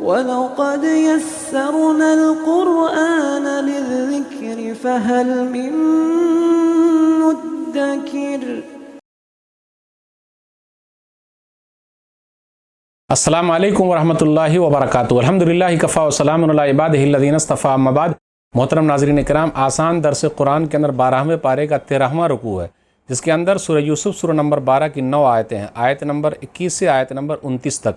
وَلَقَدْ يَسَّرْنَا الْقُرْآنَ لِلذِّكْرِ فَهَلْ مِن مُّدَّكِرٍ۔ السلام علیکم ورحمۃ اللہ وبرکاتہ۔ الحمدللہ کفا وسلام علی عبادہ الذین اصطفیٰ، اما بعد۔ محترم ناظرین کرام، آسان درس قرآن کے اندر 12ویں پارے کا 13واں رکوع ہے، جس کے اندر سورہ یوسف سورہ نمبر 12 کی 9 آیتیں ہیں، آیت نمبر 21 سے آیت نمبر 29 تک۔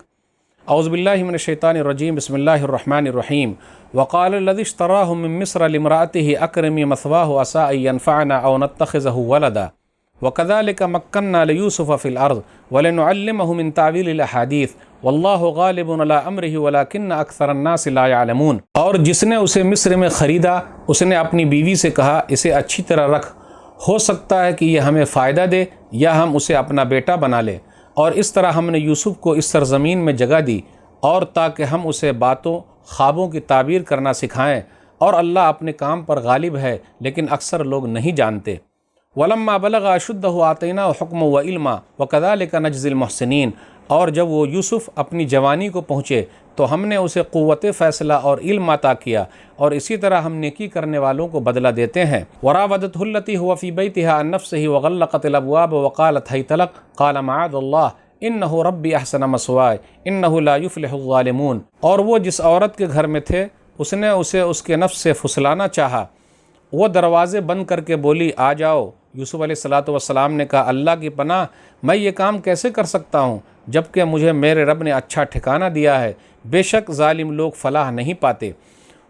اعوذ باللہ من الشیطان الرجیم، بسم اللہ الرحمن الرحیم۔ وقال الذی اشتراہ من مصر لامرأته اکرمی مثواہ عسیٰ ان ینفعنا او نتخذہ ولدا وکذالک مکننا لیوسف فی الارض ولنعلمہ من تعویل الاحادیث واللہ غالب علی امرہ ولکن اکثر الناس لا یعلمون۔ اور جس نے اسے مصر میں خریدا، اس نے اپنی بیوی سے کہا، اسے اچھی طرح رکھ، ہو سکتا ہے کہ یہ ہمیں فائدہ دے یا ہم اسے اپنا بیٹا بنا لیں۔ اور اس طرح ہم نے یوسف کو اس سرزمین میں جگہ دی، اور تاکہ ہم اسے باتوں خوابوں کی تعبیر کرنا سکھائیں، اور اللہ اپنے کام پر غالب ہے لیکن اکثر لوگ نہیں جانتے۔ وَلَمَّا بَلَغَ أَشُدَّهُ آتَيْنَاهُ حُكْمًا وَعِلْمًا وَكَذَلِكَ نَجْزِي الْمُحْسِنِينَ۔ اور جب وہ یوسف اپنی جوانی کو پہنچے تو ہم نے اسے قوت فیصلہ اور علم عطا کیا، اور اسی طرح ہم نیکی کرنے والوں کو بدلہ دیتے ہیں۔ وَرَاوَدَتْهُ الَّتِي هُوَ فِي بَيْتِهَا عَن نَّفْسِهِ وَغَلَّقَتِ الْأَبْوَابَ وَقَالَتْ هَيْتَ لَكَ قَالَ مَعَاذَ اللَّهِ إِنَّهُ رَبِّي أَحْسَنَ مَثْوَايَ إِنَّهُ لَا يُفْلِحُ الظَّالِمُونَ۔ اور وہ جس عورت کے گھر میں تھے، اس نے اسے اس کے نفس سے پھسلانا چاہا، وہ دروازے بند کر کے بولی، آ جاؤ۔ یوسف علیہ السلام نے کہا، اللہ کی پناہ، میں یہ کام کیسے کر سکتا ہوں جبکہ مجھے میرے رب نے اچھا ٹھکانہ دیا ہے، بے شک ظالم لوگ فلاح نہیں پاتے۔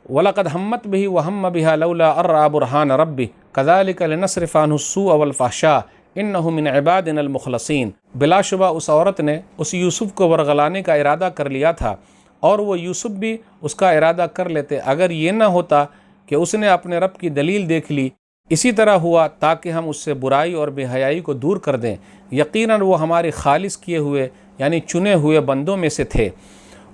وَلَقَدْ هَمَّتْ بِهِ وَهَمَّ بِهَا لَوْلَا أَن رَّأَىٰ بُرْهَانَ رَبِّهِ كَذَٰلِكَ لِنَصْرِفَ عَنْهُ السُّوءَ وَالْفَحْشَاءَ إِنَّهُ مِنْ عِبَادِنَا الْمُخْلَصِينَ۔ بلا شبہ اس عورت نے اس یوسف کو ورغلانے کا ارادہ کر لیا تھا، اور وہ یوسف بھی اس کا ارادہ کر لیتے اگر یہ نہ ہوتا کہ اس نے اپنے رب کی دلیل دیکھ لی۔ اسی طرح ہوا تاکہ ہم اس سے برائی اور بے حیائی کو دور کر دیں، یقیناً وہ ہمارے خالص کیے ہوئے یعنی چنے ہوئے بندوں میں سے تھے۔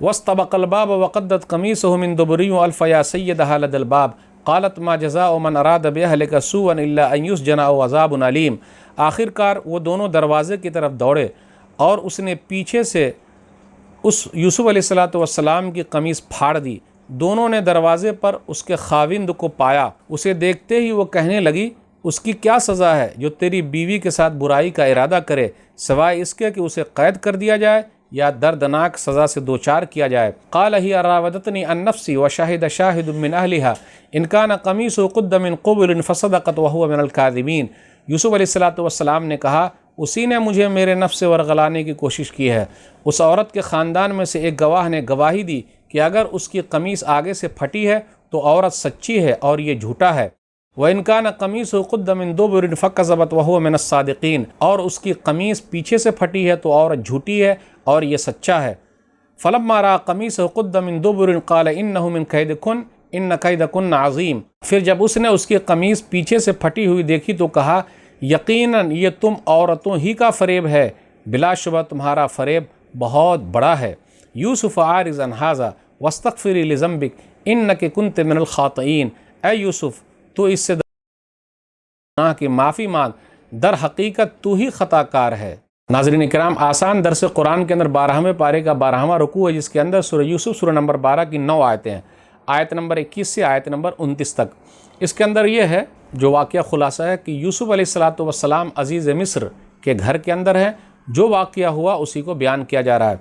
وَاسْتَبَقَ الْبَابَ وَقَدَّتْ قَمِيصَهُ مِن دُبُرٍ وَأَلْفَ يَا سَيِّدَهَا لَدَى الْبَابِ قَالَتْ مَا جَزَاءُ مَنْ أَرَادَ بِأَهْلِكَ سُوءًا إِلَّا أَن يُسْجَنَ أَوْ عَذَابٌ أَلِيمٌ۔ آخر کار وہ دونوں دروازے کی طرف دوڑے، اور اس نے پیچھے سے اس یوسف علیہ السلام کی قمیص پھاڑ دی۔ دونوں نے دروازے پر اس کے خاوند کو پایا، اسے دیکھتے ہی وہ کہنے لگی، اس کی کیا سزا ہے جو تیری بیوی کے ساتھ برائی کا ارادہ کرے، سوائے اس کے کہ اسے قید کر دیا جائے یا دردناک سزا سے دوچار کیا جائے۔ قال ہی راودتنی عن نفسی وشہد شاہد من اہلہا ان کان قمیصہ قد من قبل فصدقت وہو من الکاذبین۔ یوسف علیہ السلام نے کہا، اسی نے مجھے میرے نفس سے ورغلانے کی کوشش کی ہے۔ اس عورت کے خاندان میں سے ایک گواہ نے گواہی دی کہ اگر اس کی قمیص آگے سے پھٹی ہے تو عورت سچی ہے اور یہ جھوٹا ہے۔ وَإِن كَانَ قَمِيصُهُ قُدَّ مِن دُبُرٍ فَكَذَبَتْ وَهُوَ مِنَ الصَّادِقِينَ۔ اور اس کی قمیص پیچھے سے پھٹی ہے تو عورت جھوٹی ہے اور یہ سچا ہے۔ فَلَمَّا رَأَىٰ قَمِيصَهُ قُدَّ مِن دُبُرٍ قَالَ إِنَّهُ مِن كَيْدِكُنَّ إِنَّ كَيْدَكُنَّ عَظِيمٌ۔ پھر جب اس نے اس کی قمیص پیچھے سے پھٹی ہوئی دیکھی تو کہا، یقیناً یہ تم عورتوں ہی کا فریب ہے، بلا شبہ تمہارا فریب بہت بڑا ہے۔ یوسف اعرض عن ھذا واستغفری لذنبک انک کنت من الخاطئین۔ اے یوسف، تو اس سے گناہ کی معافی مانگ، در حقیقت تو ہی خطا کار ہے۔ ناظرین کرام، آسان درس قرآن کے اندر 12ویں پارے کا 12واں رکوع ہے، جس کے اندر سورہ یوسف سورہ نمبر 12 کی 9 آیتیں ہیں، آیت نمبر 21 سے آیت نمبر 29 تک۔ اس کے اندر یہ ہے جو واقعہ خلاصہ ہے کہ یوسف علیہ السلام عزیز مصر کے گھر کے اندر ہے، جو واقعہ ہوا اسی کو بیان کیا جا رہا ہے۔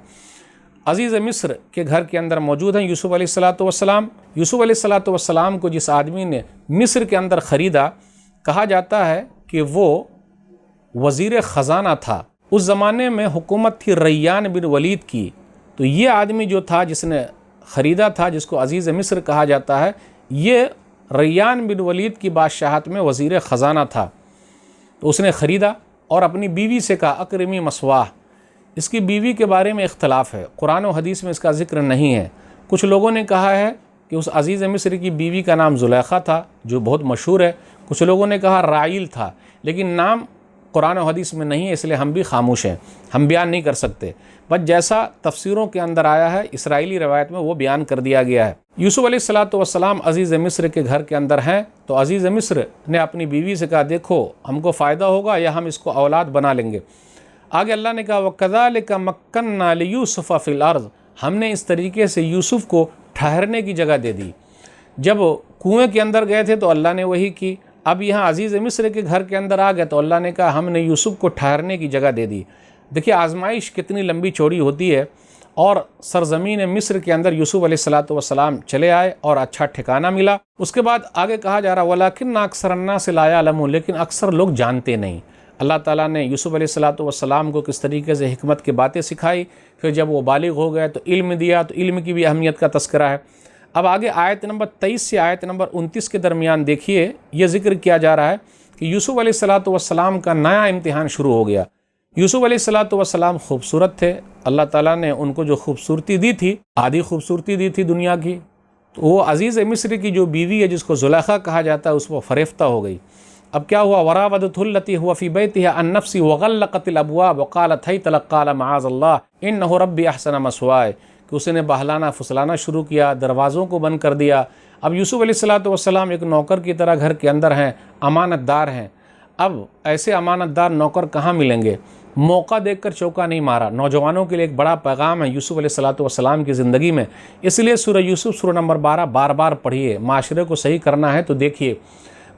عزیز مصر کے گھر کے اندر موجود ہیں یوسف علیہ السلام۔ یوسف علیہ السلام کو جس آدمی نے مصر کے اندر خریدا، کہا جاتا ہے کہ وہ وزیر خزانہ تھا۔ اس زمانے میں حکومت تھی ریان بن ولید کی، تو یہ آدمی جو تھا جس نے خریدا تھا، جس کو عزیز مصر کہا جاتا ہے، یہ ریان بن ولید کی بادشاہت میں وزیر خزانہ تھا۔ تو اس نے خریدا اور اپنی بیوی سے کہا، اکرمی مثواہ۔ اس کی بیوی کے بارے میں اختلاف ہے، قرآن و حدیث میں اس کا ذکر نہیں ہے۔ کچھ لوگوں نے کہا ہے کہ اس عزیز مصر کی بیوی کا نام زلیخا تھا، جو بہت مشہور ہے۔ کچھ لوگوں نے کہا رائل تھا، لیکن نام قرآن و حدیث میں نہیں ہے، اس لیے ہم بھی خاموش ہیں، ہم بیان نہیں کر سکتے۔ بس جیسا تفسیروں کے اندر آیا ہے، اسرائیلی روایت میں وہ بیان کر دیا گیا ہے۔ یوسف علیہ السلام عزیز مصر کے گھر کے اندر ہیں، تو عزیز مصر نے اپنی بیوی سے کہا، دیکھو ہم کو فائدہ ہوگا یا ہم اس کو اولاد بنا لیں گے۔ آگے اللہ نے کہا، وَكَذَلِكَ مَكَّنَّا لِيُوسُفَ فِي الْأَرْضِ۔ ہم نے اس طریقے سے یوسف کو ٹھہرنے کی جگہ دے دی۔ جب کنویں کے اندر گئے تھے تو اللہ نے وہی کی، اب یہاں عزیز مصر کے گھر کے اندر آ گئے تو اللہ نے کہا ہم نے یوسف کو ٹھہرنے کی جگہ دے دی۔ دیکھیے آزمائش کتنی لمبی چوڑی ہوتی ہے، اور سرزمین مصر کے اندر یوسف علیہ السلام چلے آئے اور اچھا ٹھکانہ ملا۔ اس کے بعد آگے کہا جا رہا وَلَكِنَّ أَكْثَرَ النَّاسِ لَا يَعْلَمُونَ، لیکن اکثر لوگ جانتے نہیں۔ اللہ تعالیٰ نے یوسف علیہ السلام کو کس طریقے سے حکمت کی باتیں سکھائی، پھر جب وہ بالغ ہو گئے تو علم دیا، تو علم کی بھی اہمیت کا تذکرہ ہے۔ اب آگے آیت نمبر 23 سے آیت نمبر 29 کے درمیان دیکھیے، یہ ذکر کیا جا رہا ہے کہ یوسف علیہ السلام کا نیا امتحان شروع ہو گیا۔ یوسف علیہ السلام خوبصورت تھے، اللہ تعالیٰ نے ان کو جو خوبصورتی دی تھی، آدھی خوبصورتی دی تھی دنیا کی، تو وہ عزیز مصر کی جو بیوی ہے جس کو زلیخا کہا جاتا ہے اس کو فریفتہ ہو گئی۔ اب کیا ہوا، وراودته التي هو في بيتها عن نفسه وغلقت الابواب وقالت هيت لك قال معاذ الله انه ربي احسن مثواي، کہ اس نے بہلانا پھسلانا شروع کیا، دروازوں کو بند کر دیا۔ اب یوسف علیہ السلام ایک نوکر کی طرح گھر کے اندر ہیں، امانت دار ہیں۔ اب ایسے امانت دار نوکر کہاں ملیں گے؟ موقع دیکھ کر چوکا نہیں مارا۔ نوجوانوں کے لیے ایک بڑا پیغام ہے یوسف علیہ السلام کی زندگی میں، اس لیے سورہ یوسف سورہ نمبر 12 بار بار پڑھیے۔ معاشرے کو صحیح کرنا ہے تو دیکھیے،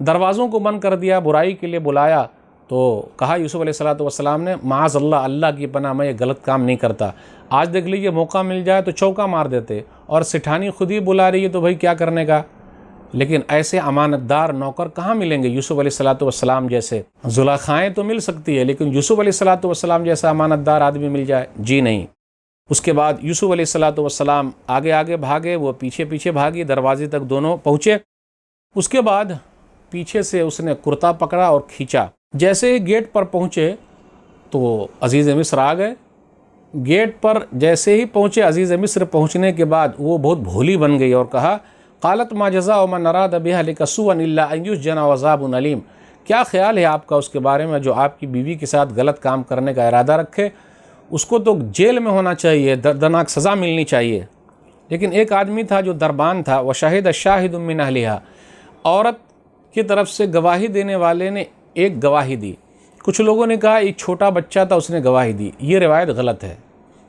دروازوں کو بند کر دیا، برائی کے لیے بلایا تو کہا یوسف علیہ السلام نے معاذ اللہ، اللہ کی پناہ میں یہ غلط کام نہیں کرتا۔ آج دیکھ لیجئے موقع مل جائے تو چوکا مار دیتے، اور سٹھانی خود ہی بلا رہی ہے تو بھائی کیا کرنے کا۔ لیکن ایسے امانت دار نوکر کہاں ملیں گے یوسف علیہ السلام جیسے؟ زلیخائیں تو مل سکتی ہے لیکن یوسف علیہ السلام جیسا امانت دار آدمی مل جائے؟ جی نہیں۔ اس کے بعد یوسف علیہ السلام آگے آگے بھاگے، وہ پیچھے پیچھے بھاگی، دروازے تک دونوں پہنچے۔ اس کے بعد پیچھے سے اس نے کرتا پکڑا اور کھینچا۔ جیسے ہی گیٹ پر پہنچے تو عزیز مصر آ گئے۔ گیٹ پر جیسے ہی پہنچے، عزیز مصر پہنچنے کے بعد وہ بہت بھولی بن گئی اور کہا قالت ما جزاء من اراد بأهلك سوءا الا ان يسجن وعذاب الیم۔ کیا خیال ہے آپ کا اس کے بارے میں جو آپ کی بیوی کے ساتھ غلط کام کرنے کا ارادہ رکھے؟ اس کو تو جیل میں ہونا چاہیے، دردناک سزا ملنی چاہیے۔ لیکن ایک آدمی تھا جو دربان تھا، وشہد شاہد من اہلها، عورت کی طرف سے گواہی دینے والے نے ایک گواہی دی۔ کچھ لوگوں نے کہا ایک چھوٹا بچہ تھا اس نے گواہی دی، یہ روایت غلط ہے۔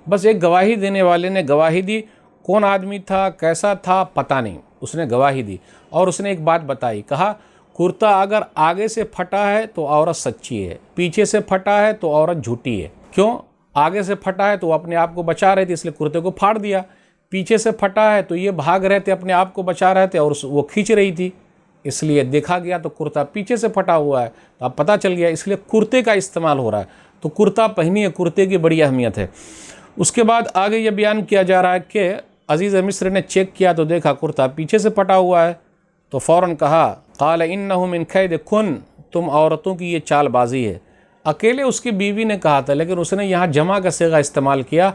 بس ایک گواہی دینے والے نے گواہی دی، کون آدمی تھا کیسا تھا پتہ نہیں، اس نے گواہی دی اور اس نے ایک بات بتائی، کہا کرتا اگر آگے سے پھٹا ہے تو عورت سچی ہے، پیچھے سے پھٹا ہے تو عورت جھوٹی ہے۔ کیوں؟ آگے سے پھٹا ہے تو وہ اپنے آپ کو بچا رہے تھے اس لیے کرتے کو پھاڑ دیا، پیچھے سے پھٹا ہے تو یہ بھاگ رہے تھے اپنے آپ کو بچا رہے تھے اور وہ کھینچ رہی تھی، اس لیے دیکھا گیا تو کرتا پیچھے سے پھٹا ہوا ہے تو اب پتہ چل گیا، اس لیے کرتے کا استعمال ہو رہا ہے۔ تو کرتا پہنیے، کرتے کی بڑی اہمیت ہے۔ اس کے بعد آگے یہ بیان کیا جا رہا ہے کہ عزیز مصر نے چیک کیا تو دیکھا کرتا پیچھے سے پھٹا ہوا ہے، تو فوراً کہا قال انہ من کیدکن، تم عورتوں کی یہ چال بازی ہے۔ اکیلے اس کی بیوی نے کہا تھا لیکن اس نے یہاں جمع کا صیغہ استعمال کیا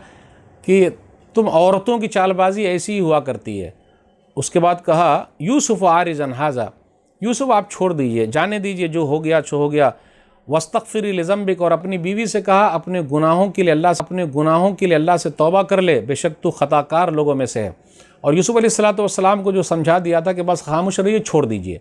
کہ تم عورتوں کی چال بازی ایسی ہی ہوا کرتی ہے۔ اس کے بعد کہا یوسف عارض عن ھذا، یوسف آپ چھوڑ دیجئے، جانے دیجئے، جو ہو گیا سو ہو گیا۔ واستغفری لذنبک، اور اپنی بیوی سے کہا اپنے گناہوں کے لیے اللہ سے توبہ کر لے، بے شک تو خطا کار لوگوں میں سے ہے۔ اور یوسف علیہ السلام کو جو سمجھا دیا تھا کہ بس خاموش رہیے، چھوڑ دیجئے۔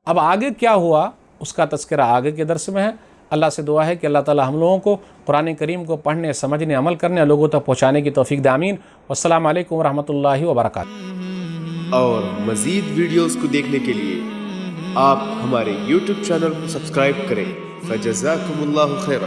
اب آگے کیا ہوا اس کا تذکرہ آگے کے درس میں ہے۔ اللہ سے دعا ہے کہ اللہ تعالی ہم لوگوں کو قرآن کریم کو پڑھنے، سمجھنے، عمل کرنے، لوگوں تک پہنچانے کی توفیق دے، آمین۔ والسلام علیکم ورحمۃ اللہ وبرکاتہ۔ اور مزید ویڈیوز کو دیکھنے کے لیے آپ ہمارے YouTube چینل کو سبسکرائب کریں۔ فجزاکم اللہ خیرا۔